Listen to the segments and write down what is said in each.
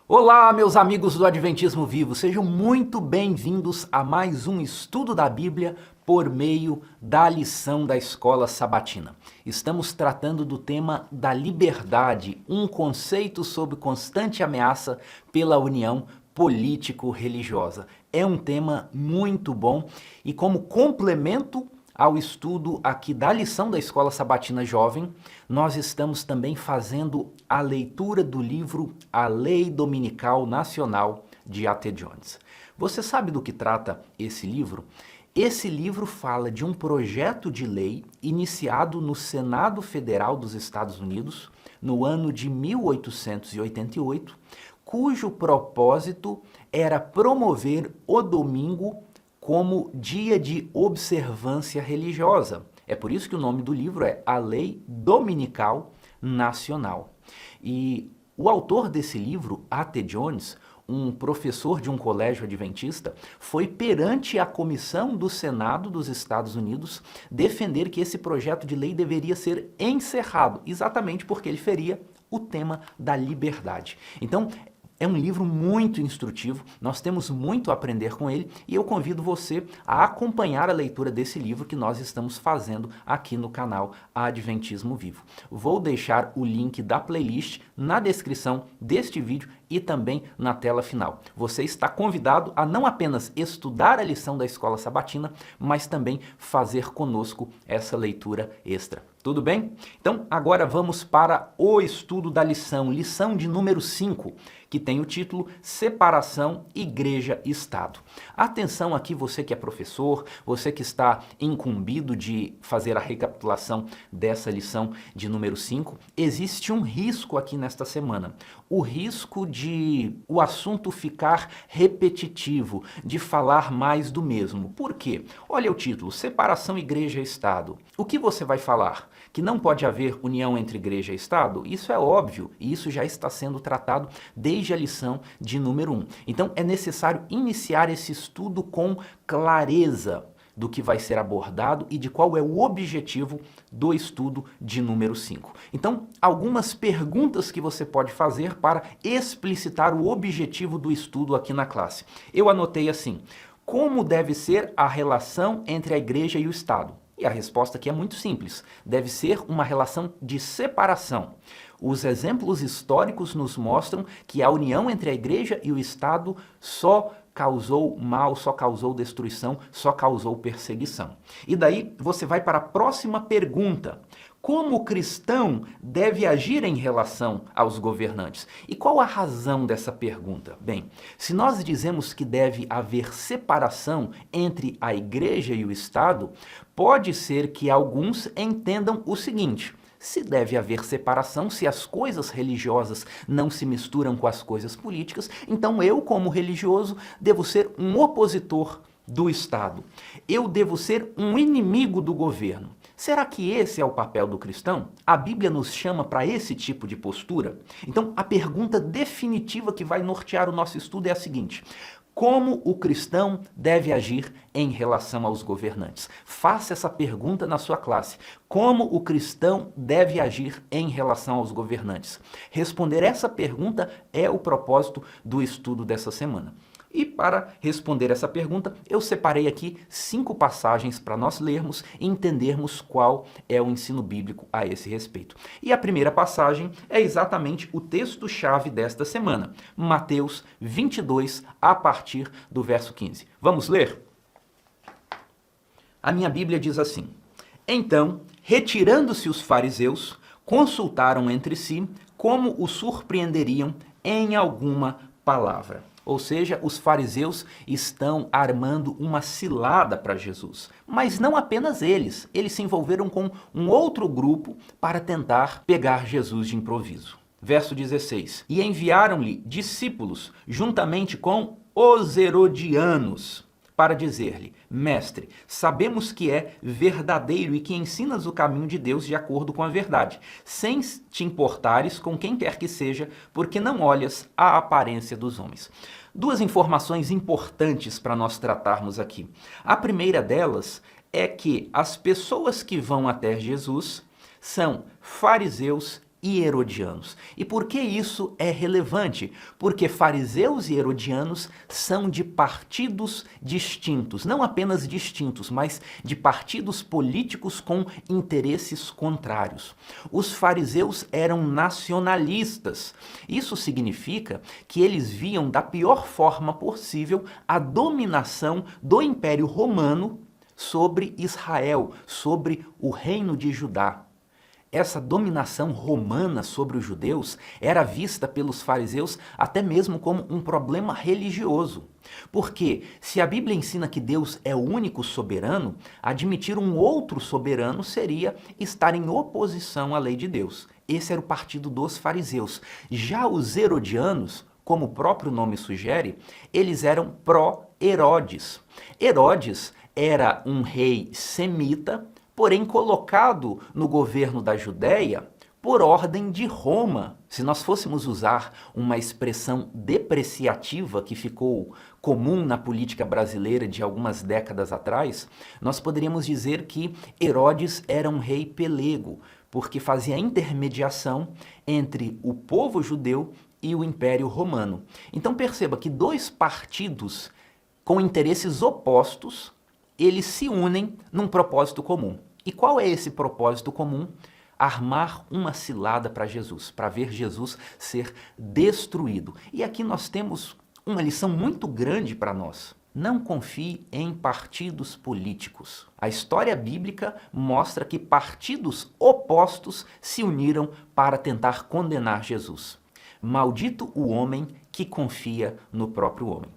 Olá, meus amigos do Adventismo Vivo, sejam muito bem-vindos a mais um estudo da Bíblia por meio da lição da Escola Sabatina. Estamos tratando do tema da liberdade, um conceito sob constante ameaça pela união político-religiosa. É um tema muito bom e como complemento ao estudo aqui da lição da Escola Sabatina Jovem, nós estamos também fazendo a leitura do livro A Lei Dominical Nacional de A.T. Jones. Você sabe do que trata esse livro? Esse livro fala de um projeto de lei iniciado no Senado Federal dos Estados Unidos no ano de 1888, cujo propósito era promover o domingo como dia de observância religiosa. É por isso que o nome do livro é A Lei Dominical Nacional. E o autor desse livro, A.T. Jones, um professor de um colégio adventista, foi perante a comissão do Senado dos Estados Unidos defender que esse projeto de lei deveria ser encerrado, exatamente porque ele feria o tema da liberdade. Então, é um livro muito instrutivo, nós temos muito a aprender com ele e eu convido você a acompanhar a leitura desse livro que nós estamos fazendo aqui no canal Adventismo Vivo. Vou deixar o link da playlist na descrição deste vídeo e também na tela final. Você está convidado a não apenas estudar a lição da Escola Sabatina, mas também fazer conosco essa leitura extra. Tudo bem? Então, agora vamos para o estudo da lição de número 5, que tem o título Separação Igreja-Estado. Atenção aqui, você que é professor, você que está incumbido de fazer a recapitulação dessa lição de número 5, existe um risco aqui nesta semana. O risco de o assunto ficar repetitivo, de falar mais do mesmo. Por quê? Olha o título, Separação Igreja-Estado. O que você vai falar? Que não pode haver união entre igreja e Estado? Isso é óbvio e isso já está sendo tratado desde a lição de número 1. Então é necessário iniciar esse estudo com clareza do que vai ser abordado e de qual é o objetivo do estudo de número 5. Então, algumas perguntas que você pode fazer para explicitar o objetivo do estudo aqui na classe. Eu anotei assim: como deve ser a relação entre a igreja e o Estado? E a resposta aqui é muito simples. Deve ser uma relação de separação. Os exemplos históricos nos mostram que a união entre a igreja e o Estado só causou mal, só causou destruição, só causou perseguição. E daí você vai para a próxima pergunta. Como o cristão deve agir em relação aos governantes? E qual a razão dessa pergunta? Bem, se nós dizemos que deve haver separação entre a igreja e o Estado, pode ser que alguns entendam o seguinte: se deve haver separação, se as coisas religiosas não se misturam com as coisas políticas, então eu, como religioso, devo ser um opositor do Estado. Eu devo ser um inimigo do governo. Será que esse é o papel do cristão? A Bíblia nos chama para esse tipo de postura? Então, a pergunta definitiva que vai nortear o nosso estudo é a seguinte: como o cristão deve agir em relação aos governantes? Faça essa pergunta na sua classe. Como o cristão deve agir em relação aos governantes? Responder essa pergunta é o propósito do estudo dessa semana. E para responder essa pergunta, eu separei aqui 5 passagens para nós lermos e entendermos qual é o ensino bíblico a esse respeito. E a primeira passagem é exatamente o texto-chave desta semana, Mateus 22, a partir do verso 15. Vamos ler? A minha Bíblia diz assim: Então, retirando-se os fariseus, consultaram entre si como o surpreenderiam em alguma palavra. Ou seja, os fariseus estão armando uma cilada para Jesus. Mas não apenas eles. Eles se envolveram com um outro grupo para tentar pegar Jesus de improviso. Verso 16. E enviaram-lhe discípulos juntamente com os herodianos, para dizer-lhe: Mestre, sabemos que é verdadeiro e que ensinas o caminho de Deus de acordo com a verdade, sem te importares com quem quer que seja, porque não olhas a aparência dos homens. Duas informações importantes para nós tratarmos aqui. A primeira delas é que as pessoas que vão até Jesus são fariseus e herodianos. E por que isso é relevante? Porque fariseus e herodianos são de partidos distintos, não apenas distintos, mas de partidos políticos com interesses contrários. Os fariseus eram nacionalistas. Isso significa que eles viam da pior forma possível a dominação do Império Romano sobre Israel, sobre o reino de Judá. Essa dominação romana sobre os judeus era vista pelos fariseus até mesmo como um problema religioso. Porque se a Bíblia ensina que Deus é o único soberano, admitir um outro soberano seria estar em oposição à lei de Deus. Esse era o partido dos fariseus. Já os herodianos, como o próprio nome sugere, eles eram pró-Herodes. Herodes era um rei semita, porém colocado no governo da Judéia por ordem de Roma. Se nós fôssemos usar uma expressão depreciativa que ficou comum na política brasileira de algumas décadas atrás, nós poderíamos dizer que Herodes era um rei pelego, porque fazia intermediação entre o povo judeu e o Império Romano. Então perceba que dois partidos com interesses opostos, eles se unem num propósito comum. E qual é esse propósito comum? Armar uma cilada para Jesus, para ver Jesus ser destruído. E aqui nós temos uma lição muito grande para nós. Não confie em partidos políticos. A história bíblica mostra que partidos opostos se uniram para tentar condenar Jesus. Maldito o homem que confia no próprio homem.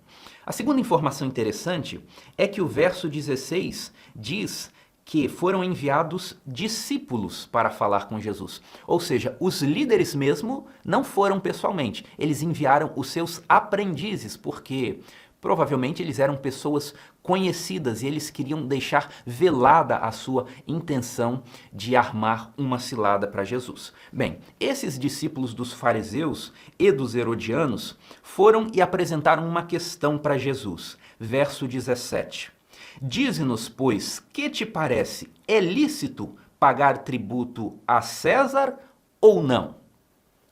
A segunda informação interessante é que o verso 16 diz que foram enviados discípulos para falar com Jesus. Ou seja, os líderes mesmo não foram pessoalmente, eles enviaram os seus aprendizes, porque provavelmente eles eram pessoas conhecidas e eles queriam deixar velada a sua intenção de armar uma cilada para Jesus. Bem, esses discípulos dos fariseus e dos herodianos foram e apresentaram uma questão para Jesus. Verso 17. Dize-nos, pois, que te parece? É lícito pagar tributo a César ou não?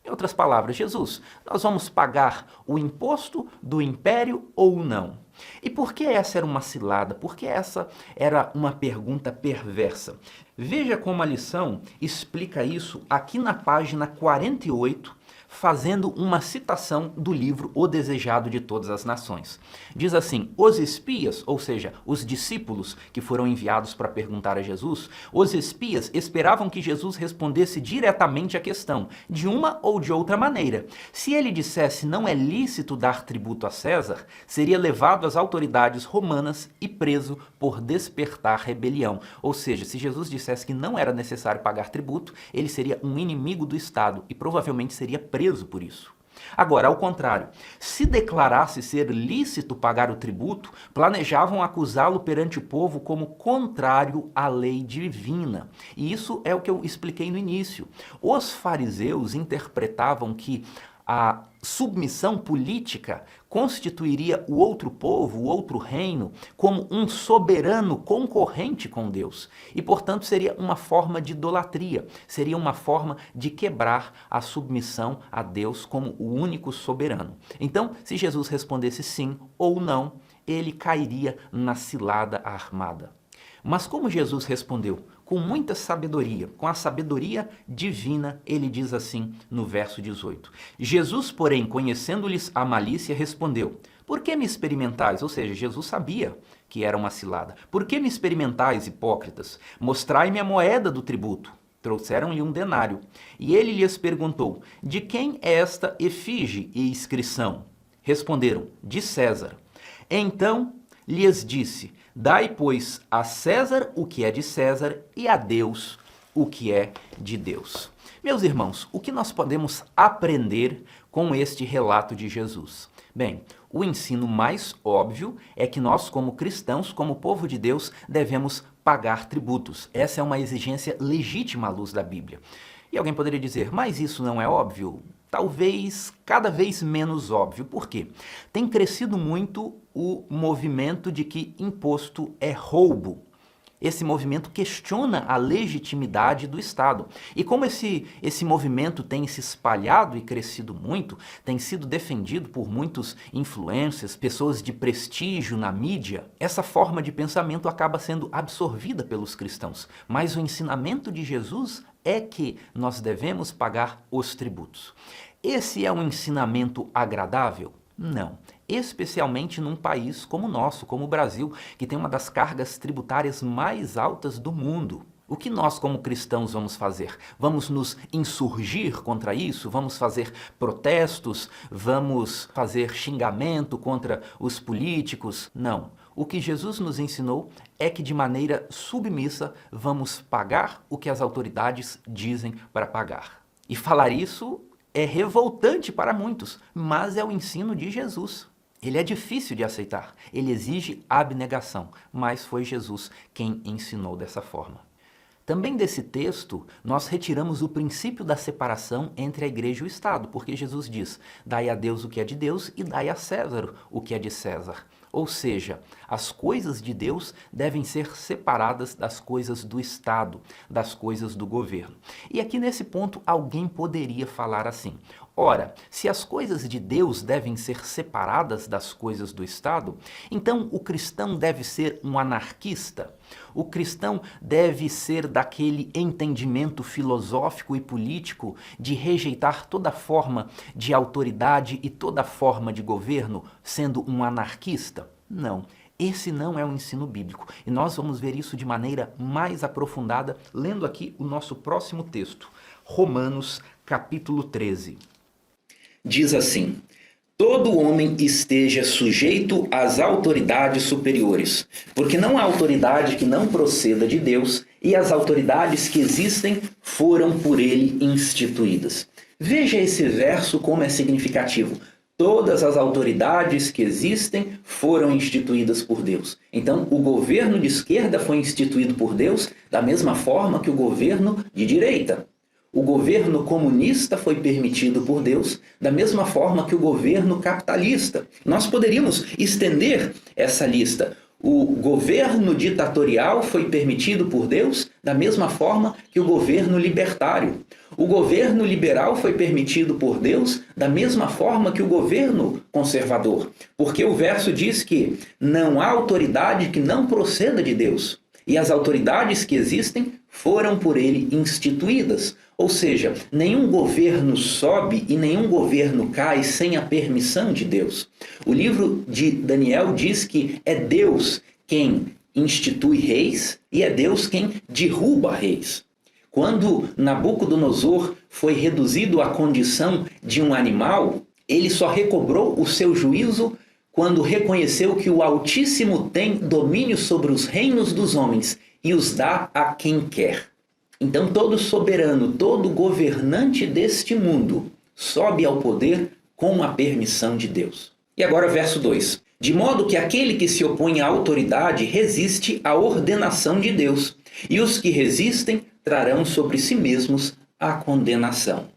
Em outras palavras, Jesus, nós vamos pagar o imposto do império ou não? E por que essa era uma cilada? Por que essa era uma pergunta perversa? Veja como a lição explica isso aqui na página 48, fazendo uma citação do livro O Desejado de Todas as Nações. Diz assim: os espias, ou seja, os discípulos que foram enviados para perguntar a Jesus, os espias esperavam que Jesus respondesse diretamente à questão, de uma ou de outra maneira. Se ele dissesse não é lícito dar tributo a César, seria levado às autoridades romanas e preso por despertar rebelião. Ou seja, se Jesus dissesse que não era necessário pagar tributo, ele seria um inimigo do Estado e provavelmente seria preso por isso. Agora, ao contrário, se declarasse ser lícito pagar o tributo, planejavam acusá-lo perante o povo como contrário à lei divina. E isso é o que eu expliquei no início. Os fariseus interpretavam que a submissão política constituiria o outro povo, o outro reino, como um soberano concorrente com Deus. E, portanto, seria uma forma de idolatria, seria uma forma de quebrar a submissão a Deus como o único soberano. Então, se Jesus respondesse sim ou não, ele cairia na cilada armada. Mas como Jesus respondeu? Com muita sabedoria, com a sabedoria divina, ele diz assim no verso 18. Jesus, porém, conhecendo-lhes a malícia, respondeu: por que me experimentais? Ou seja, Jesus sabia que era uma cilada. Por que me experimentais, hipócritas? Mostrai-me a moeda do tributo. Trouxeram-lhe um denário. E ele lhes perguntou: de quem é esta efígie e inscrição? Responderam: de César. Então lhes disse: dai, pois, a César o que é de César e a Deus o que é de Deus. Meus irmãos, o que nós podemos aprender com este relato de Jesus? Bem, o ensino mais óbvio é que nós, como cristãos, como povo de Deus, devemos pagar tributos. Essa é uma exigência legítima à luz da Bíblia. E alguém poderia dizer, mas isso não é óbvio? Talvez cada vez menos óbvio. Por quê? Tem crescido muito o movimento de que imposto é roubo. Esse movimento questiona a legitimidade do Estado. E como esse movimento tem se espalhado e crescido muito, tem sido defendido por muitos influencers, pessoas de prestígio na mídia, essa forma de pensamento acaba sendo absorvida pelos cristãos. Mas o ensinamento de Jesus é que nós devemos pagar os tributos. Esse é um ensinamento agradável? Não. Especialmente num país como o nosso, como o Brasil, que tem uma das cargas tributárias mais altas do mundo. O que nós, como cristãos, vamos fazer? Vamos nos insurgir contra isso? Vamos fazer protestos? Vamos fazer xingamento contra os políticos? Não. O que Jesus nos ensinou é que, de maneira submissa, vamos pagar o que as autoridades dizem para pagar. E falar isso é revoltante para muitos, mas é o ensino de Jesus. Ele é difícil de aceitar, ele exige abnegação, mas foi Jesus quem ensinou dessa forma. Também desse texto, nós retiramos o princípio da separação entre a igreja e o Estado, porque Jesus diz, dai a Deus o que é de Deus e dai a César o que é de César. Ou seja, as coisas de Deus devem ser separadas das coisas do Estado, das coisas do governo. E aqui nesse ponto alguém poderia falar assim, ora, se as coisas de Deus devem ser separadas das coisas do Estado, então o cristão deve ser um anarquista? O cristão deve ser daquele entendimento filosófico e político de rejeitar toda forma de autoridade e toda forma de governo, sendo um anarquista? Não. Esse não é o ensino bíblico. E nós vamos ver isso de maneira mais aprofundada, lendo aqui o nosso próximo texto, Romanos, capítulo 13. Diz assim, todo homem esteja sujeito às autoridades superiores, porque não há autoridade que não proceda de Deus, e as autoridades que existem foram por ele instituídas. Veja esse verso como é significativo. Todas as autoridades que existem foram instituídas por Deus. Então, o governo de esquerda foi instituído por Deus da mesma forma que o governo de direita. O governo comunista foi permitido por Deus da mesma forma que o governo capitalista. Nós poderíamos estender essa lista. O governo ditatorial foi permitido por Deus da mesma forma que o governo libertário. O governo liberal foi permitido por Deus da mesma forma que o governo conservador. Porque o verso diz que não há autoridade que não proceda de Deus. E as autoridades que existem foram por ele instituídas. Ou seja, nenhum governo sobe e nenhum governo cai sem a permissão de Deus. O livro de Daniel diz que é Deus quem institui reis e é Deus quem derruba reis. Quando Nabucodonosor foi reduzido à condição de um animal, ele só recobrou o seu juízo quando reconheceu que o Altíssimo tem domínio sobre os reinos dos homens e os dá a quem quer. Então todo soberano, todo governante deste mundo sobe ao poder com a permissão de Deus. E agora verso 2. De modo que aquele que se opõe à autoridade resiste à ordenação de Deus, e os que resistem trarão sobre si mesmos a condenação.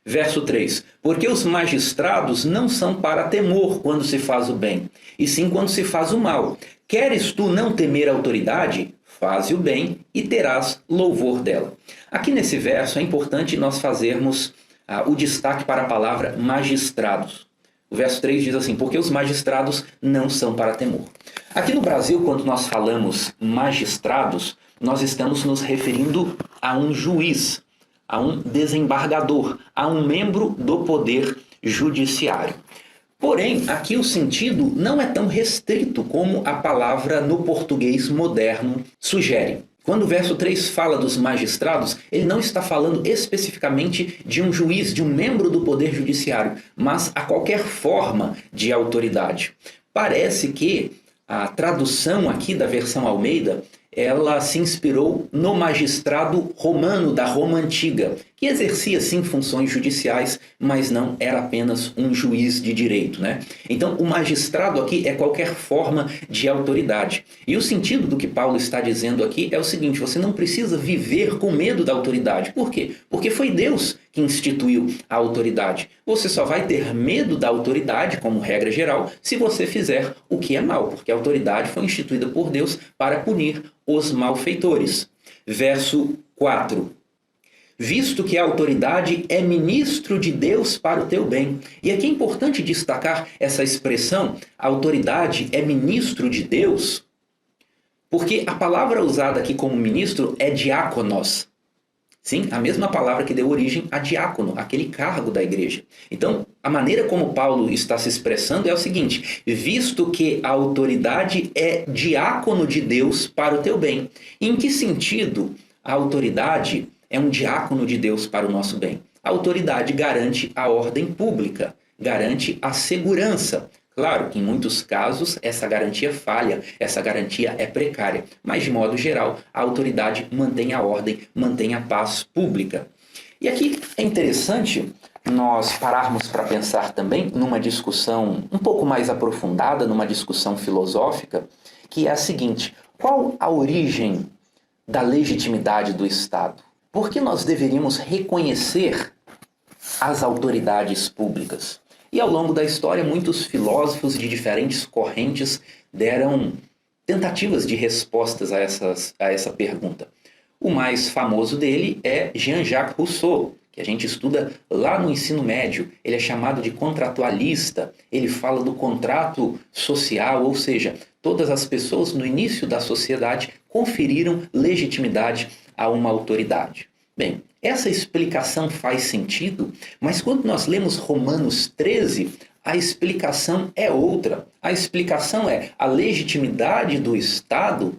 Verso 3. Porque os magistrados não são para temor quando se faz o bem, e sim quando se faz o mal. Queres tu não temer a autoridade? Faze o bem e terás louvor dela. Aqui nesse verso é importante nós fazermos o destaque para a palavra magistrados. O verso 3 diz assim, porque os magistrados não são para temor. Aqui no Brasil, quando nós falamos magistrados, nós estamos nos referindo a um juiz, a um desembargador, a um membro do poder judiciário. Porém, aqui o sentido não é tão restrito como a palavra no português moderno sugere. Quando o verso 3 fala dos magistrados, ele não está falando especificamente de um juiz, de um membro do poder judiciário, mas a qualquer forma de autoridade. Parece que a tradução aqui da versão Almeida, ela se inspirou no magistrado romano da Roma Antiga, que exercia sim funções judiciais, mas não era apenas um juiz de direito, né? Então, o magistrado aqui é qualquer forma de autoridade. E o sentido do que Paulo está dizendo aqui é o seguinte: você não precisa viver com medo da autoridade. Por quê? Porque foi Deus que instituiu a autoridade. Você só vai ter medo da autoridade, como regra geral, se você fizer o que é mal, porque a autoridade foi instituída por Deus para punir os malfeitores. Verso 4. Visto que a autoridade é ministro de Deus para o teu bem. E aqui é importante destacar essa expressão, a autoridade é ministro de Deus, porque a palavra usada aqui como ministro é diáconos. Sim, a mesma palavra que deu origem a diácono, aquele cargo da igreja. Então, a maneira como Paulo está se expressando é o seguinte: visto que a autoridade é diácono de Deus para o teu bem. Em que sentido a autoridade é um diácono de Deus para o nosso bem? A autoridade garante a ordem pública, garante a segurança. Claro que em muitos casos essa garantia falha, essa garantia é precária, mas de modo geral a autoridade mantém a ordem, mantém a paz pública. E aqui é interessante nós pararmos para pensar também numa discussão um pouco mais aprofundada, numa discussão filosófica, que é a seguinte: qual a origem da legitimidade do Estado? Por que nós deveríamos reconhecer as autoridades públicas? E ao longo da história, muitos filósofos de diferentes correntes deram tentativas de respostas a essa pergunta. O mais famoso dele é Jean-Jacques Rousseau, que a gente estuda lá no ensino médio. Ele é chamado de contratualista, ele fala do contrato social, ou seja, todas as pessoas no início da sociedade conferiram legitimidade a uma autoridade. Bem, essa explicação faz sentido, mas quando nós lemos Romanos 13, a explicação é outra. A explicação é: a legitimidade do Estado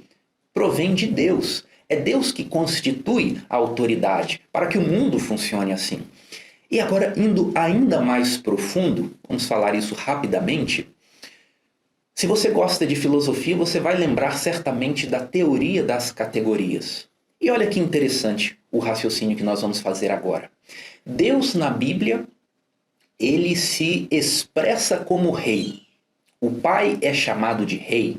provém de Deus. É Deus que constitui a autoridade para que o mundo funcione assim. E agora, indo ainda mais profundo, vamos falar isso rapidamente. Se você gosta de filosofia, você vai lembrar certamente da teoria das categorias. E olha que interessante o raciocínio que nós vamos fazer agora. Deus na Bíblia, ele se expressa como rei. O Pai é chamado de rei.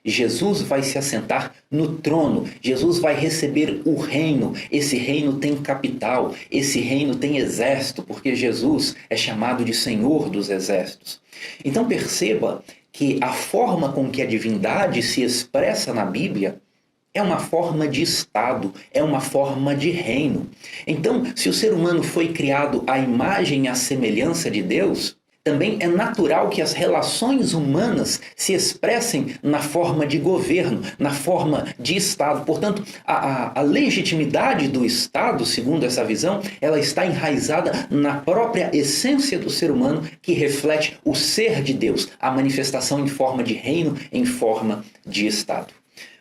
Jesus vai se assentar no trono. Jesus vai receber o reino. Esse reino tem capital. Esse reino tem exército, porque Jesus é chamado de Senhor dos exércitos. Então perceba que a forma com que a divindade se expressa na Bíblia é uma forma de Estado, é uma forma de reino. Então, se o ser humano foi criado à imagem e à semelhança de Deus, também é natural que as relações humanas se expressem na forma de governo, na forma de Estado. Portanto, a legitimidade do Estado, segundo essa visão, ela está enraizada na própria essência do ser humano, que reflete o ser de Deus, a manifestação em forma de reino, em forma de Estado.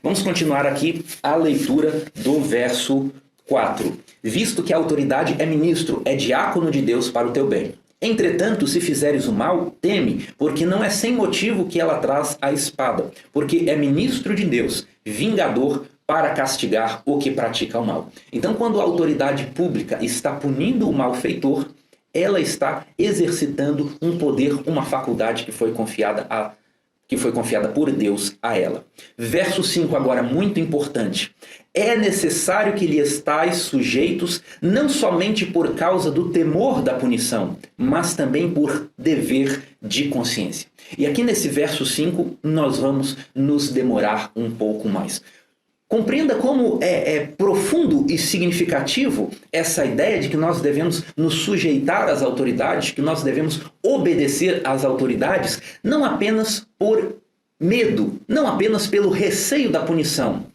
Vamos continuar aqui a leitura do verso 4. Visto que a autoridade é ministro, é diácono de Deus para o teu bem. Entretanto, se fizeres o mal, teme, porque não é sem motivo que ela traz a espada, porque é ministro de Deus, vingador para castigar o que pratica o mal. Então, quando a autoridade pública está punindo o malfeitor, ela está exercitando um poder, uma faculdade que foi confiada por Deus a ela. Verso 5 agora, muito importante. É necessário que lhe estais sujeitos, não somente por causa do temor da punição, mas também por dever de consciência. E aqui nesse verso 5 nós vamos nos demorar um pouco mais. Compreenda como é profundo e significativo essa ideia de que nós devemos nos sujeitar às autoridades, que nós devemos obedecer às autoridades, não apenas por medo, não apenas pelo receio da punição.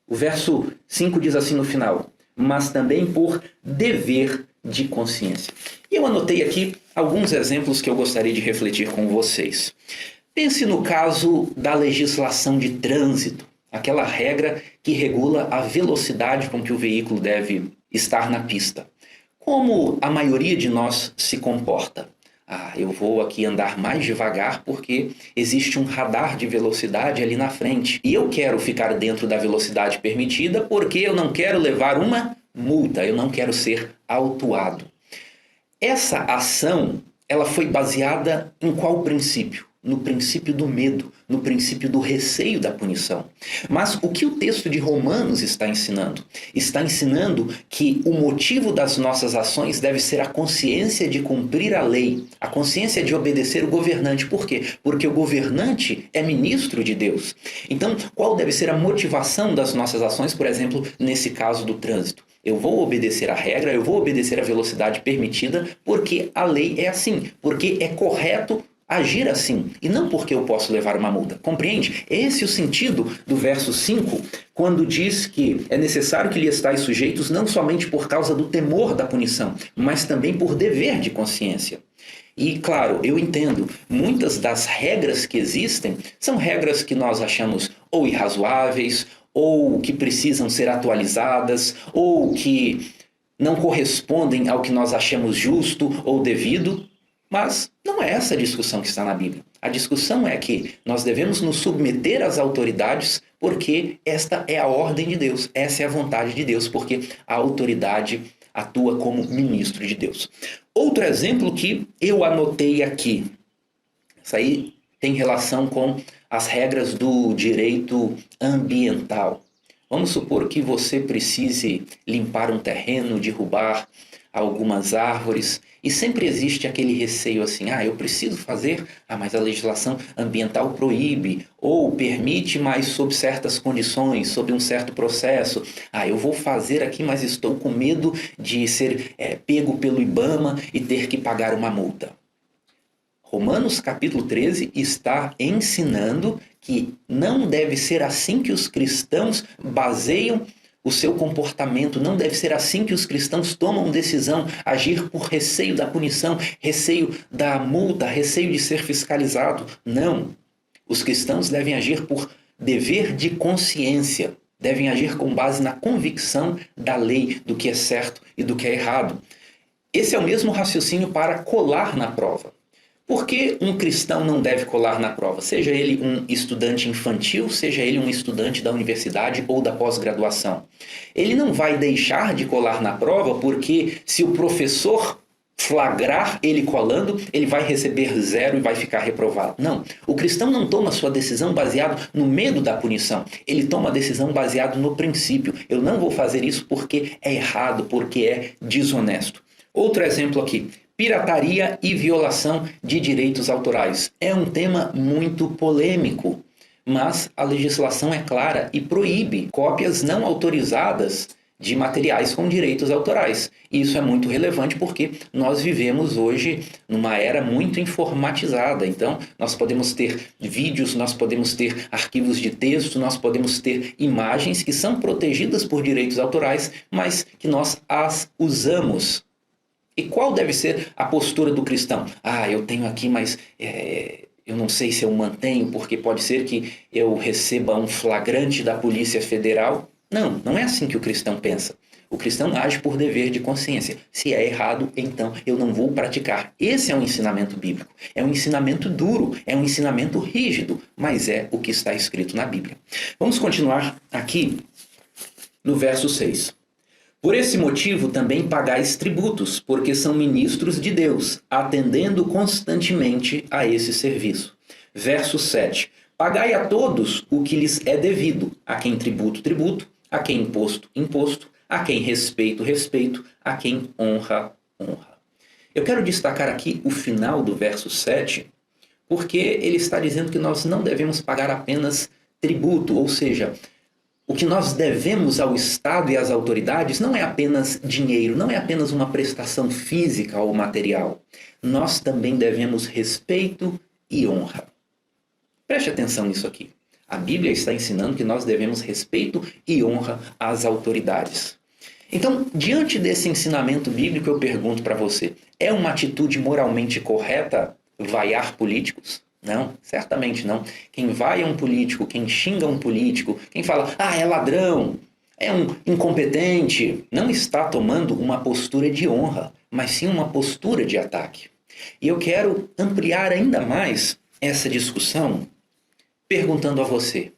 O verso 5 diz assim no final: mas também por dever de consciência. E eu anotei aqui alguns exemplos que eu gostaria de refletir com vocês. Pense no caso da legislação de trânsito. Aquela regra que regula a velocidade com que o veículo deve estar na pista. Como a maioria de nós se comporta? Eu vou aqui andar mais devagar porque existe um radar de velocidade ali na frente. E eu quero ficar dentro da velocidade permitida porque eu não quero levar uma multa, eu não quero ser autuado. Essa ação, ela foi baseada em qual princípio? No princípio do medo, no princípio do receio da punição. Mas o que o texto de Romanos está ensinando? Está ensinando que o motivo das nossas ações deve ser a consciência de cumprir a lei, a consciência de obedecer o governante. Por quê? Porque o governante é ministro de Deus. Então, qual deve ser a motivação das nossas ações, por exemplo, nesse caso do trânsito? Eu vou obedecer a regra, eu vou obedecer a velocidade permitida, porque a lei é assim, porque é correto agir assim, e não porque eu posso levar uma multa. Compreende? Esse é o sentido do verso 5, quando diz que é necessário que lhe estais sujeitos não somente por causa do temor da punição, mas também por dever de consciência. E, claro, eu entendo, muitas das regras que existem são regras que nós achamos ou irrazoáveis, ou que precisam ser atualizadas, ou que não correspondem ao que nós achamos justo ou devido, mas não é essa a discussão que está na Bíblia. A discussão é que nós devemos nos submeter às autoridades porque esta é a ordem de Deus, essa é a vontade de Deus, porque a autoridade atua como ministro de Deus. Outro exemplo que eu anotei aqui, isso aí tem relação com as regras do direito ambiental. Vamos supor que você precise limpar um terreno, derrubar algumas árvores, e sempre existe aquele receio assim, eu preciso fazer, mas a legislação ambiental proíbe, ou permite, mas sob certas condições, sob um certo processo. Eu vou fazer aqui, mas estou com medo de ser pego pelo IBAMA e ter que pagar uma multa. Romanos capítulo 13 está ensinando que não deve ser assim que os cristãos baseiam o seu comportamento, não deve ser assim que os cristãos tomam decisão, agir por receio da punição, receio da multa, receio de ser fiscalizado. Não. Os cristãos devem agir por dever de consciência, devem agir com base na convicção da lei, do que é certo e do que é errado. Esse é o mesmo raciocínio para colar na prova. Por que um cristão não deve colar na prova? Seja ele um estudante infantil, seja ele um estudante da universidade ou da pós-graduação. Ele não vai deixar de colar na prova porque se o professor flagrar ele colando, ele vai receber 0 e vai ficar reprovado. Não, o cristão não toma sua decisão baseado no medo da punição. Ele toma a decisão baseado no princípio. Eu não vou fazer isso porque é errado, porque é desonesto. Outro exemplo aqui. Pirataria e violação de direitos autorais. É um tema muito polêmico, mas a legislação é clara e proíbe cópias não autorizadas de materiais com direitos autorais. E isso é muito relevante porque nós vivemos hoje numa era muito informatizada. Então, nós podemos ter vídeos, nós podemos ter arquivos de texto, nós podemos ter imagens que são protegidas por direitos autorais, mas que nós as usamos. E qual deve ser a postura do cristão? Eu tenho aqui, mas eu não sei se eu mantenho, porque pode ser que eu receba um flagrante da Polícia Federal. Não, não é assim que o cristão pensa. O cristão age por dever de consciência. Se é errado, então eu não vou praticar. Esse é um ensinamento bíblico. É um ensinamento duro, é um ensinamento rígido, mas é o que está escrito na Bíblia. Vamos continuar aqui no verso 6. Por esse motivo também pagais tributos, porque são ministros de Deus, atendendo constantemente a esse serviço. Verso 7. Pagai a todos o que lhes é devido, a quem tributo, tributo, a quem imposto, imposto, a quem respeito, respeito, a quem honra, honra. Eu quero destacar aqui o final do verso 7, porque ele está dizendo que nós não devemos pagar apenas tributo, ou seja, o que nós devemos ao Estado e às autoridades não é apenas dinheiro, não é apenas uma prestação física ou material. Nós também devemos respeito e honra. Preste atenção nisso aqui. A Bíblia está ensinando que nós devemos respeito e honra às autoridades. Então, diante desse ensinamento bíblico, eu pergunto para você, é uma atitude moralmente correta vaiar políticos? Não, certamente não. Quem vai a um político, quem xinga um político, quem fala, é ladrão, é um incompetente, não está tomando uma postura de honra, mas sim uma postura de ataque. E eu quero ampliar ainda mais essa discussão perguntando a você,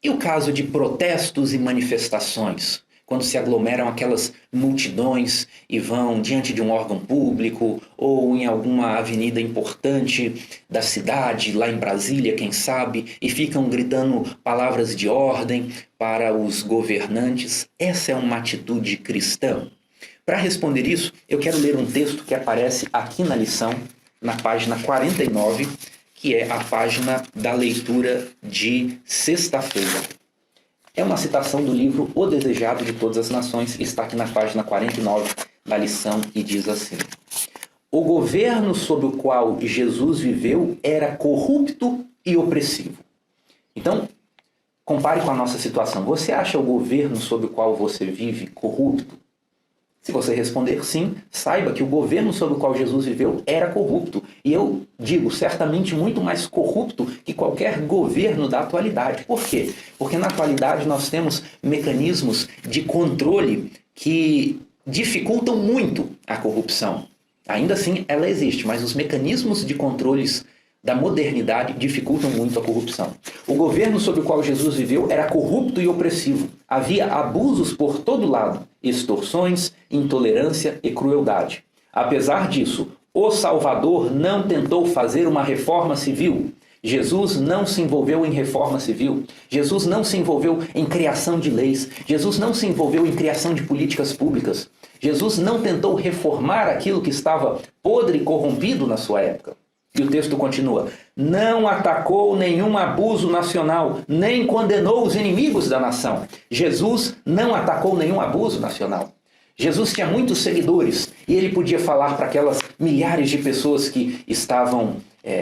e o caso de protestos e manifestações? quando se aglomeram aquelas multidões e vão diante de um órgão público ou em alguma avenida importante da cidade, lá em Brasília, quem sabe, e ficam gritando palavras de ordem para os governantes. Essa é uma atitude cristã? Para responder isso, eu quero ler um texto que aparece aqui na lição, na página 49, que é a página da leitura de sexta-feira. É uma citação do livro O Desejado de Todas as Nações, está aqui na página 49 da lição e diz assim: o governo sob o qual Jesus viveu era corrupto e opressivo. Então, compare com a nossa situação. Você acha o governo sob o qual você vive corrupto? Se você responder sim, saiba que o governo sob o qual Jesus viveu era corrupto. E eu digo, certamente muito mais corrupto que qualquer governo da atualidade. Por quê? Porque na atualidade nós temos mecanismos de controle que dificultam muito a corrupção. Ainda assim, ela existe, mas os mecanismos de controles da modernidade dificultam muito a corrupção. O governo sob o qual Jesus viveu era corrupto e opressivo. Havia abusos por todo lado, extorsões, intolerância e crueldade. Apesar disso, o Salvador não tentou fazer uma reforma civil. Jesus não se envolveu em reforma civil. Jesus não se envolveu em criação de leis. Jesus não se envolveu em criação de políticas públicas. Jesus não tentou reformar aquilo que estava podre e corrompido na sua época. E o texto continua: não atacou nenhum abuso nacional, nem condenou os inimigos da nação. Jesus não atacou nenhum abuso nacional. Jesus tinha muitos seguidores e ele podia falar para aquelas milhares de pessoas que estavam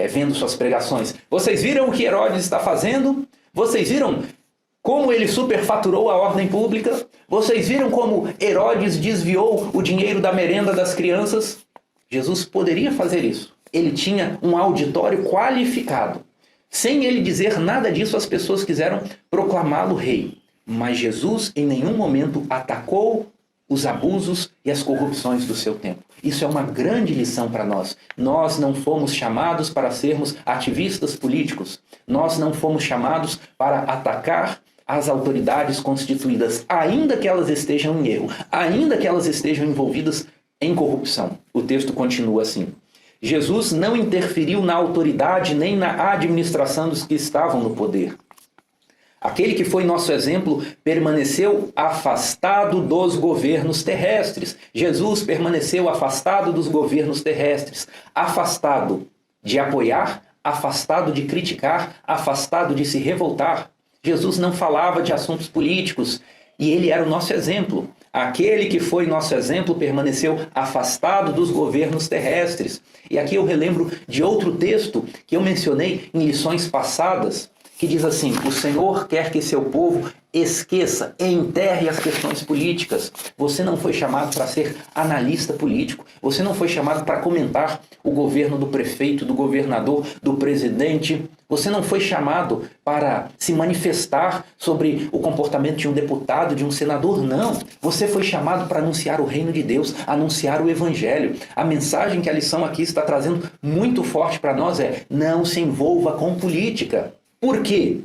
vendo suas pregações: vocês viram o que Herodes está fazendo? Vocês viram como ele superfaturou a ordem pública? Vocês viram como Herodes desviou o dinheiro da merenda das crianças? Jesus poderia fazer isso. Ele tinha um auditório qualificado. Sem ele dizer nada disso, as pessoas quiseram proclamá-lo rei. Mas Jesus em nenhum momento atacou os abusos e as corrupções do seu tempo. Isso é uma grande lição para nós. Nós não fomos chamados para sermos ativistas políticos. Nós não fomos chamados para atacar as autoridades constituídas, ainda que elas estejam em erro, ainda que elas estejam envolvidas em corrupção. O texto continua assim: Jesus não interferiu na autoridade nem na administração dos que estavam no poder. Aquele que foi nosso exemplo permaneceu afastado dos governos terrestres. Jesus permaneceu afastado dos governos terrestres, afastado de apoiar, afastado de criticar, afastado de se revoltar. Jesus não falava de assuntos políticos e ele era o nosso exemplo. Aquele que foi nosso exemplo permaneceu afastado dos governos terrestres. E aqui eu relembro de outro texto que eu mencionei em lições passadas, que diz assim: o Senhor quer que seu povo esqueça e enterre as questões políticas. Você não foi chamado para ser analista político. Você não foi chamado para comentar o governo do prefeito, do governador, do presidente. Você não foi chamado para se manifestar sobre o comportamento de um deputado, de um senador, não. Você foi chamado para anunciar o reino de Deus, anunciar o evangelho. A mensagem que a lição aqui está trazendo muito forte para nós é: não se envolva com política. Por quê?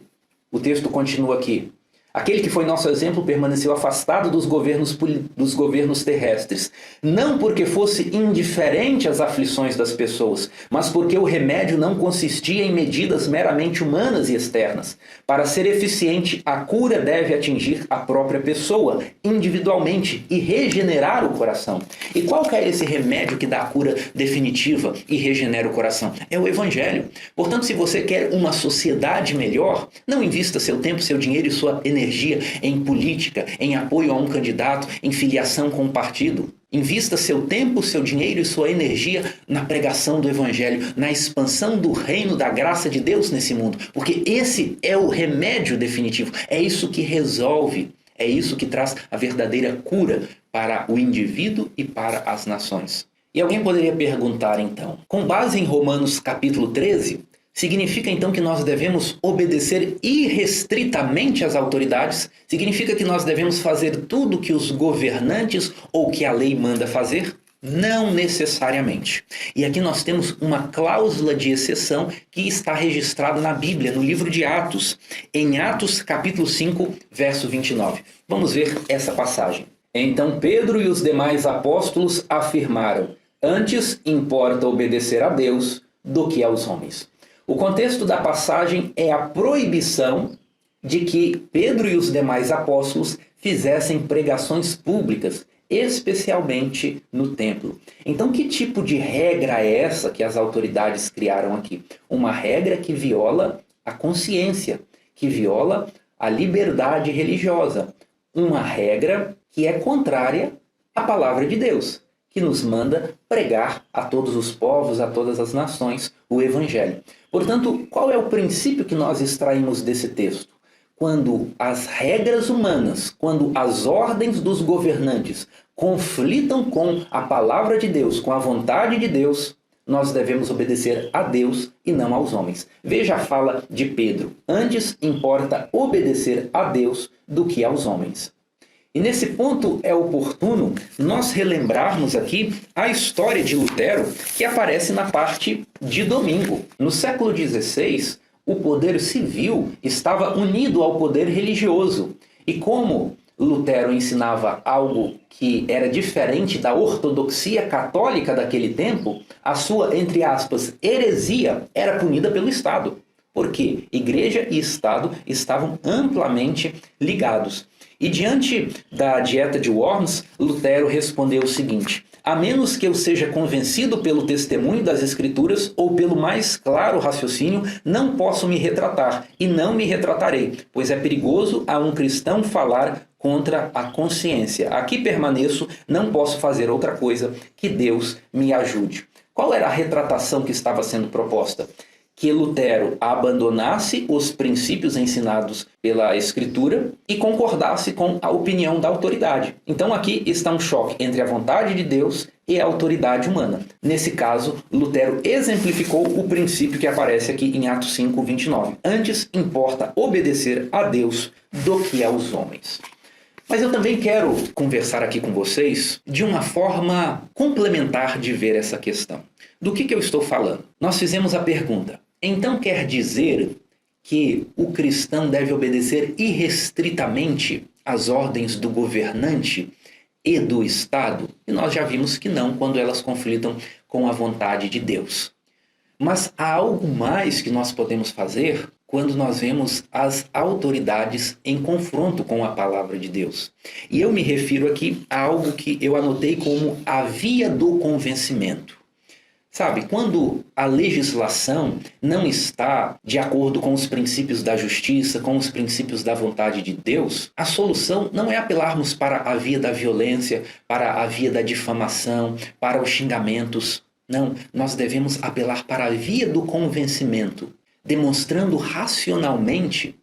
O texto continua aqui: aquele que foi nosso exemplo permaneceu afastado dos governos terrestres, não porque fosse indiferente às aflições das pessoas, mas porque o remédio não consistia em medidas meramente humanas e externas. Para ser eficiente, a cura deve atingir a própria pessoa, individualmente, e regenerar o coração. E qual que é esse remédio que dá a cura definitiva e regenera o coração? É o evangelho. Portanto, se você quer uma sociedade melhor, não invista seu tempo, seu dinheiro e sua energia em política, em apoio a um candidato, em filiação com um partido. Invista seu tempo, seu dinheiro e sua energia na pregação do evangelho, na expansão do reino da graça de Deus nesse mundo, porque esse é o remédio definitivo, é isso que resolve, é isso que traz a verdadeira cura para o indivíduo e para as nações. E alguém poderia perguntar então, com base em Romanos capítulo 13, significa então que nós devemos obedecer irrestritamente às autoridades? Significa que nós devemos fazer tudo que os governantes ou que a lei manda fazer? Não necessariamente. E aqui nós temos uma cláusula de exceção que está registrada na Bíblia, no livro de Atos, em Atos capítulo 5, verso 29. Vamos ver essa passagem. Então Pedro e os demais apóstolos afirmaram: antes importa obedecer a Deus do que aos homens. O contexto da passagem é a proibição de que Pedro e os demais apóstolos fizessem pregações públicas, especialmente no templo. Então, que tipo de regra é essa que as autoridades criaram aqui? Uma regra que viola a consciência, que viola a liberdade religiosa. Uma regra que é contrária à palavra de Deus, que nos manda pregar a todos os povos, a todas as nações, o Evangelho. Portanto, qual é o princípio que nós extraímos desse texto? Quando as regras humanas, quando as ordens dos governantes conflitam com a palavra de Deus, com a vontade de Deus, nós devemos obedecer a Deus e não aos homens. Veja a fala de Pedro: antes importa obedecer a Deus do que aos homens. E nesse ponto é oportuno nós relembrarmos aqui a história de Lutero, que aparece na parte de domingo. No século XVI, o poder civil estava unido ao poder religioso. E como Lutero ensinava algo que era diferente da ortodoxia católica daquele tempo, a sua, entre aspas, heresia era punida pelo Estado. Porque igreja e Estado estavam amplamente ligados. E diante da dieta de Worms, Lutero respondeu o seguinte: a menos que eu seja convencido pelo testemunho das Escrituras ou pelo mais claro raciocínio, não posso me retratar e não me retratarei, pois é perigoso a um cristão falar contra a consciência. Aqui permaneço, não posso fazer outra coisa, que Deus me ajude. Qual era a retratação que estava sendo proposta? Que Lutero abandonasse os princípios ensinados pela Escritura e concordasse com a opinião da autoridade. Então aqui está um choque entre a vontade de Deus e a autoridade humana. Nesse caso, Lutero exemplificou o princípio que aparece aqui em Atos 5, 29. Antes importa obedecer a Deus do que aos homens. Mas eu também quero conversar aqui com vocês de uma forma complementar de ver essa questão. Do que eu estou falando? Nós fizemos a pergunta: então quer dizer que o cristão deve obedecer irrestritamente às ordens do governante e do Estado? E nós já vimos que não, quando elas conflitam com a vontade de Deus. Mas há algo mais que nós podemos fazer quando nós vemos as autoridades em confronto com a palavra de Deus. E eu me refiro aqui a algo que eu anotei como a via do convencimento. Sabe, quando a legislação não está de acordo com os princípios da justiça, com os princípios da vontade de Deus, a solução não é apelarmos para a via da violência, para a via da difamação, para os xingamentos. Não, nós devemos apelar para a via do convencimento, demonstrando racionalmente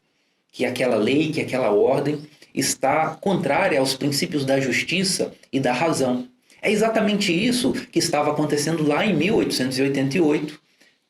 que aquela lei, que aquela ordem está contrária aos princípios da justiça e da razão. É exatamente isso que estava acontecendo lá em 1888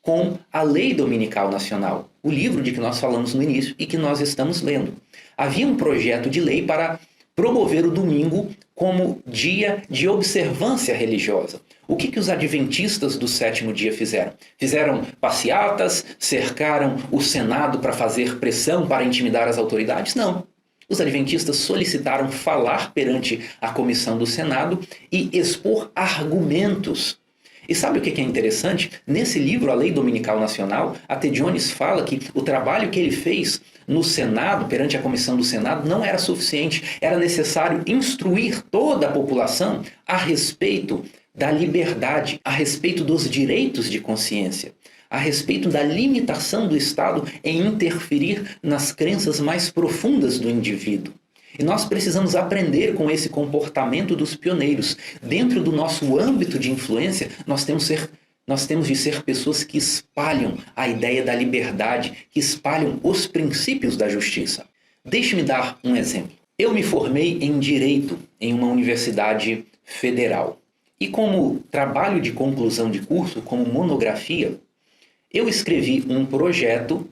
com a Lei Dominical Nacional, o livro de que nós falamos no início e que nós estamos lendo. Havia um projeto de lei para promover o domingo como dia de observância religiosa. O que os adventistas do sétimo dia fizeram? Fizeram passeatas, cercaram o Senado para fazer pressão, para intimidar as autoridades? Não. Os adventistas solicitaram falar perante a comissão do Senado e expor argumentos. E sabe o que é interessante? Nesse livro, A Lei Dominical Nacional, a T. Jones fala que o trabalho que ele fez no Senado, perante a comissão do Senado, não era suficiente. Era necessário instruir toda a população a respeito da liberdade, a respeito dos direitos de consciência, a respeito da limitação do Estado em interferir nas crenças mais profundas do indivíduo. E nós precisamos aprender com esse comportamento dos pioneiros. Dentro do nosso âmbito de influência, nós temos de ser pessoas que espalham a ideia da liberdade, que espalham os princípios da justiça. Deixe-me dar um exemplo. Eu me formei em Direito em uma universidade federal. E como trabalho de conclusão de curso, como monografia, eu escrevi um projeto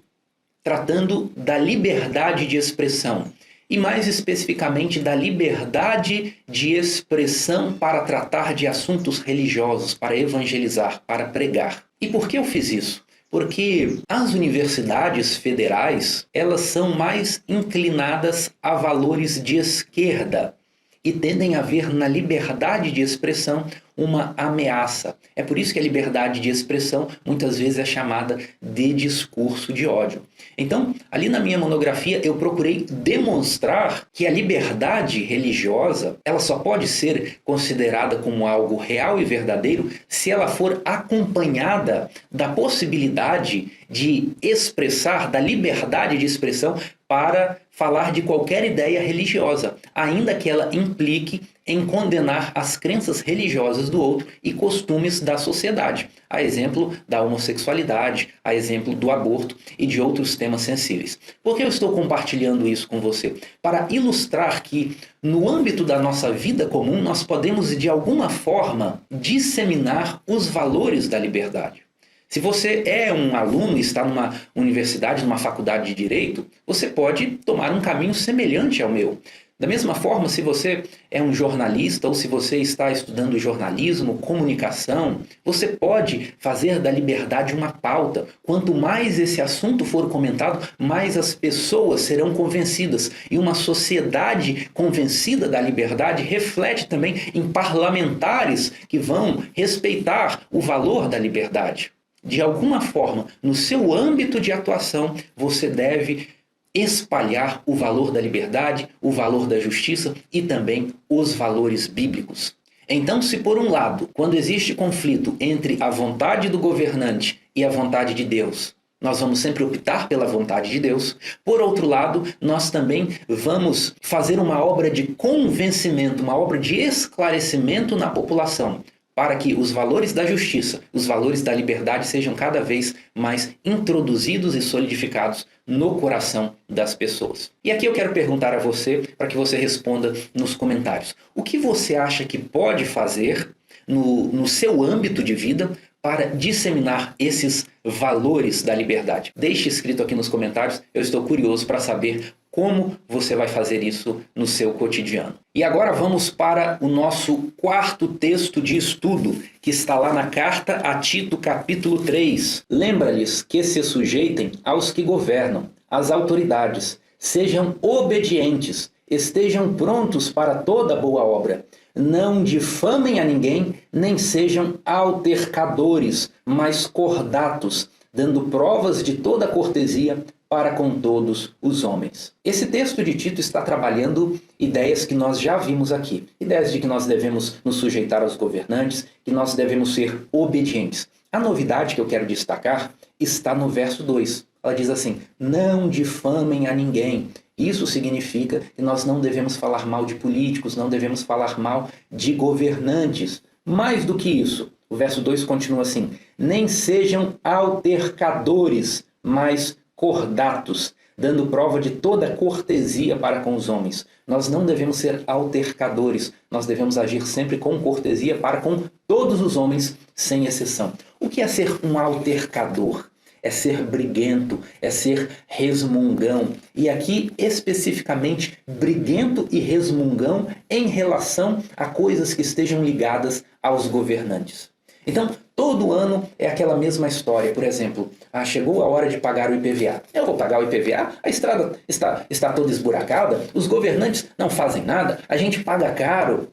tratando da liberdade de expressão e mais especificamente da liberdade de expressão para tratar de assuntos religiosos, para evangelizar, para pregar. E por que eu fiz isso? Porque as universidades federais, elas são mais inclinadas a valores de esquerda e tendem a ver na liberdade de expressão uma ameaça. É por isso que a liberdade de expressão muitas vezes é chamada de discurso de ódio. Então, ali na minha monografia, eu procurei demonstrar que a liberdade religiosa, ela só pode ser considerada como algo real e verdadeiro se ela for acompanhada da possibilidade de expressar, da liberdade de expressão para falar de qualquer ideia religiosa, ainda que ela implique em condenar as crenças religiosas do outro e costumes da sociedade, a exemplo da homossexualidade, a exemplo do aborto e de outros temas sensíveis. Por que eu estou compartilhando isso com você? Para ilustrar que no âmbito da nossa vida comum nós podemos de alguma forma disseminar os valores da liberdade. Se você é um aluno e está numa universidade, numa faculdade de direito, você pode tomar um caminho semelhante ao meu. Da mesma forma, se você é um jornalista ou se você está estudando jornalismo, comunicação, você pode fazer da liberdade uma pauta. Quanto mais esse assunto for comentado, mais as pessoas serão convencidas. E uma sociedade convencida da liberdade reflete também em parlamentares que vão respeitar o valor da liberdade. De alguma forma, no seu âmbito de atuação, você deve espalhar o valor da liberdade, o valor da justiça e também os valores bíblicos. Então, se por um lado, quando existe conflito entre a vontade do governante e a vontade de Deus, nós vamos sempre optar pela vontade de Deus, por outro lado, nós também vamos fazer uma obra de convencimento, uma obra de esclarecimento na população, para que os valores da justiça, os valores da liberdade sejam cada vez mais introduzidos e solidificados no coração das pessoas. E aqui eu quero perguntar a você, para que você responda nos comentários. O que você acha que pode fazer no seu âmbito de vida para disseminar esses valores da liberdade? Deixe escrito aqui nos comentários, eu estou curioso para saber como você vai fazer isso no seu cotidiano. E agora vamos para o nosso quarto texto de estudo, que está lá na carta a Tito, capítulo 3. Lembra-lhes que se sujeitem aos que governam, às autoridades, sejam obedientes, estejam prontos para toda boa obra. Não difamem a ninguém, nem sejam altercadores, mas cordatos, dando provas de toda cortesia para com todos os homens. Esse texto de Tito está trabalhando ideias que nós já vimos aqui. Ideias de que nós devemos nos sujeitar aos governantes, que nós devemos ser obedientes. A novidade que eu quero destacar está no verso 2. Ela diz assim: não difamem a ninguém. Isso significa que nós não devemos falar mal de políticos, não devemos falar mal de governantes. Mais do que isso, o verso 2 continua assim: nem sejam altercadores, mas cordatos, dando prova de toda cortesia para com os homens. Nós não devemos ser altercadores, nós devemos agir sempre com cortesia para com todos os homens, sem exceção. O que é ser um altercador? É ser briguento, é ser resmungão. E aqui, especificamente, briguento e resmungão em relação a coisas que estejam ligadas aos governantes. Então, todo ano é aquela mesma história. Por exemplo, chegou a hora de pagar o IPVA. Eu vou pagar o IPVA? A estrada está toda esburacada, os governantes não fazem nada, a gente paga caro.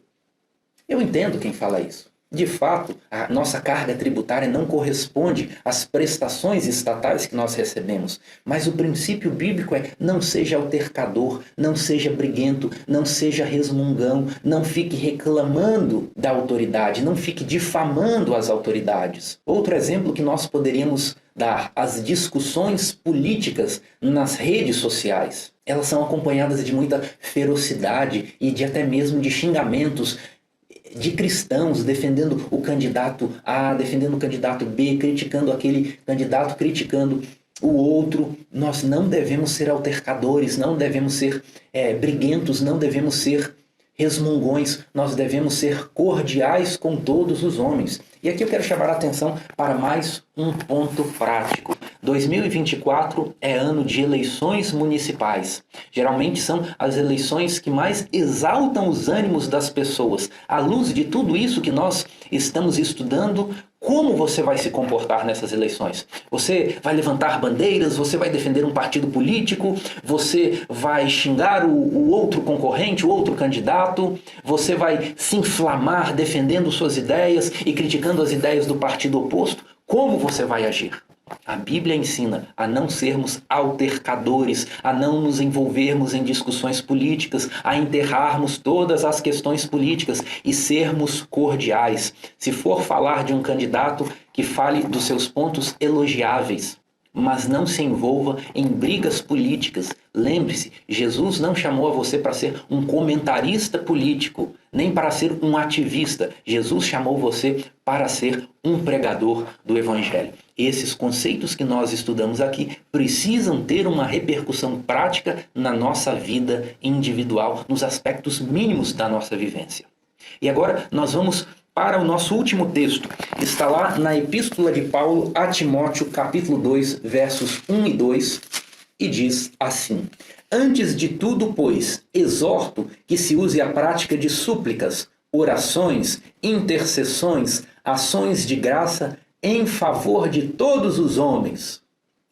Eu entendo quem fala isso. De fato, a nossa carga tributária não corresponde às prestações estatais que nós recebemos. Mas o princípio bíblico é: não seja altercador, não seja briguento, não seja resmungão, não fique reclamando da autoridade, não fique difamando as autoridades. Outro exemplo que nós poderíamos dar: as discussões políticas nas redes sociais. Elas são acompanhadas de muita ferocidade e de até mesmo de xingamentos de cristãos defendendo o candidato A, defendendo o candidato B, criticando aquele candidato, criticando o outro. Nós não devemos ser altercadores, não devemos ser briguentos, não devemos ser resmungões, nós devemos ser cordiais com todos os homens. E aqui eu quero chamar a atenção para mais um ponto prático. 2024 é ano de eleições municipais. Geralmente são as eleições que mais exaltam os ânimos das pessoas. À luz de tudo isso que nós estamos estudando, como você vai se comportar nessas eleições? Você vai levantar bandeiras? Você vai defender um partido político? Você vai xingar o outro concorrente, o outro candidato? Você vai se inflamar defendendo suas ideias e criticando as ideias do partido oposto? Como você vai agir? A Bíblia ensina a não sermos altercadores, a não nos envolvermos em discussões políticas, a enterrarmos todas as questões políticas e sermos cordiais. Se for falar de um candidato, que fale dos seus pontos elogiáveis, mas não se envolva em brigas políticas. Lembre-se, Jesus não chamou a você para ser um comentarista político, nem para ser um ativista. Jesus chamou você para ser um pregador do Evangelho. Esses conceitos que nós estudamos aqui precisam ter uma repercussão prática na nossa vida individual, nos aspectos mínimos da nossa vivência. E agora nós vamos para o nosso último texto. Está lá na Epístola de Paulo a Timóteo, capítulo 2, versos 1 e 2, e diz assim: Antes de tudo, pois, exorto que se use a prática de súplicas, orações, intercessões, ações de graça em favor de todos os homens.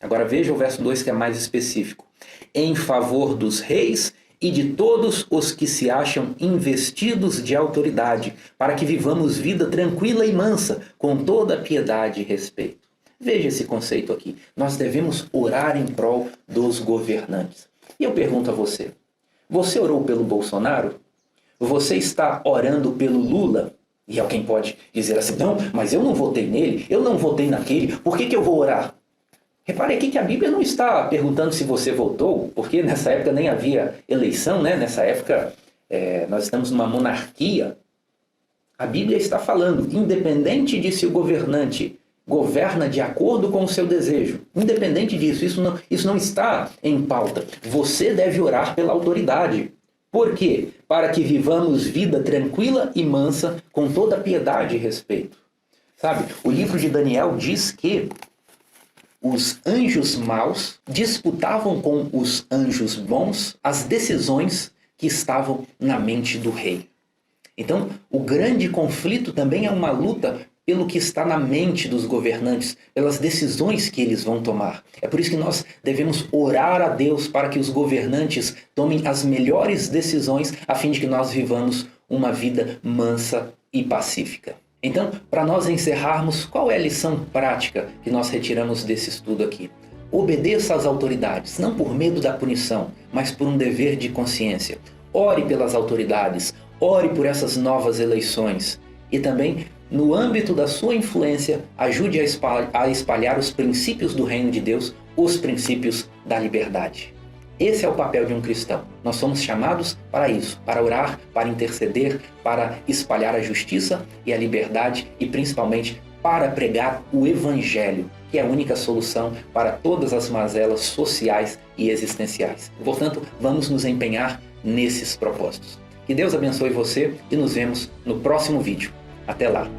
Agora veja o verso 2 que é mais específico. Em favor dos reis e de todos os que se acham investidos de autoridade, para que vivamos vida tranquila e mansa, com toda piedade e respeito. Veja esse conceito aqui. Nós devemos orar em prol dos governantes. E eu pergunto a você, você orou pelo Bolsonaro? Você está orando pelo Lula? E alguém pode dizer assim, não, mas eu não votei nele, eu não votei naquele, por que eu vou orar? Repare aqui que a Bíblia não está perguntando se você votou, porque nessa época nem havia eleição, né? Nessa época nós estamos numa monarquia. A Bíblia está falando, independente de se o governante governa de acordo com o seu desejo, independente disso, isso não está em pauta. Você deve orar pela autoridade. Por quê? Para que vivamos vida tranquila e mansa, com toda piedade e respeito. Sabe, o livro de Daniel diz que os anjos maus disputavam com os anjos bons as decisões que estavam na mente do rei. Então, o grande conflito também é uma luta pelo que está na mente dos governantes, pelas decisões que eles vão tomar. É por isso que nós devemos orar a Deus para que os governantes tomem as melhores decisões a fim de que nós vivamos uma vida mansa e pacífica. Então, para nós encerrarmos, qual é a lição prática que nós retiramos desse estudo aqui? Obedeça às autoridades, não por medo da punição, mas por um dever de consciência. Ore pelas autoridades, ore por essas novas eleições. E também, no âmbito da sua influência, ajude a espalhar os princípios do reino de Deus, os princípios da liberdade. Esse é o papel de um cristão. Nós somos chamados para isso, para orar, para interceder, para espalhar a justiça e a liberdade e principalmente para pregar o Evangelho, que é a única solução para todas as mazelas sociais e existenciais. Portanto, vamos nos empenhar nesses propósitos. Que Deus abençoe você e nos vemos no próximo vídeo. Até lá!